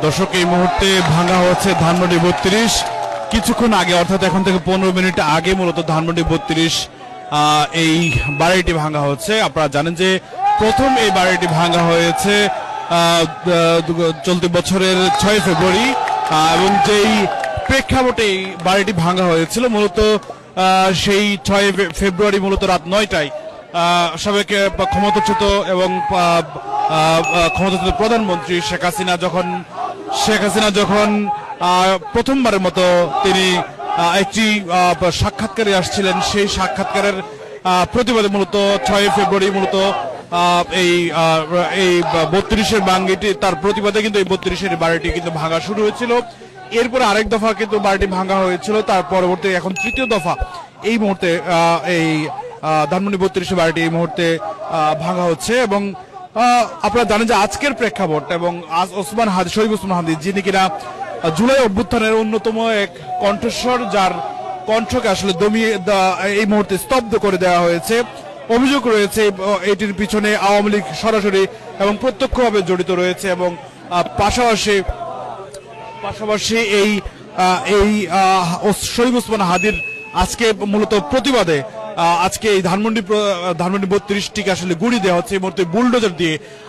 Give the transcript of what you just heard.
দর্শক, এই মুহূর্তে ভাঙা হচ্ছে ধানমন্ডি 32। কিছুক্ষণ আগে, অর্থাৎ এখন থেকে 15 মিনিট আগে মূলত ধানমন্ডি 32 এই বাড়িটি ভাঙা হচ্ছে। আপনারা জানেন যে প্রথম এই বাড়িটি ভাঙা হয়েছে চলতি বছরের 6 ফেব্রুয়ারি, এবং যেই প্রেক্ষাপটে এই বাড়িটি ভাঙা হয়েছিল মূলত সেই 6 ফেব্রুয়ারি মূলত রাত 9টায় সাবেক ক্ষমতাচ্যুত এবং ক্ষমতাচ্যুত প্রধানমন্ত্রী শেখ হাসিনা যখন প্রথমবারের মতো তিনি একটি সাক্ষাৎকারে আসছিলেন, সেই সাক্ষাৎকারের প্রতিবাদে মূলত 6 ফেব্রুয়ারি মূলত এই 32-এর বাঙ্গিটি, তার প্রতিবাদে কিন্তু এই 32-এর বাড়িটি কিন্তু ভাঙা শুরু হয়েছিল। এরপরে আরেক দফা কিন্তু বাড়িটি ভাঙা হয়েছিল, তার পরবর্তী এখন তৃতীয় দফা এই মুহূর্তে এই ধানমন্ডি 32-এর বাড়িটি এই মুহূর্তে ভাঙা হচ্ছে। এবং আপনারা জানেন যে আজকের প্রেক্ষাপট এবং আজ শহীদ ওসমান হাদি, যিনি কিনা জুলাই অভ্যুত্থানের অন্যতম এক কণ্ঠস্বর, যার কণ্ঠকে আসলে দমিয়ে এই মুহূর্তে স্তব্ধ করে দেওয়া হয়েছে। অভিযোগ রয়েছে এটির পিছনে আওয়ামী লীগ সরাসরি এবং প্রত্যক্ষভাবে জড়িত রয়েছে, এবং পাশাপাশি এই শহীদ ওসমান হাদির আজকে মূলত প্রতিবাদে আজকে এই ধানমন্ডি 32টিকে আসলে গুড়ি দেওয়া হচ্ছে এই মুহূর্তে বুলডোজার দিয়ে।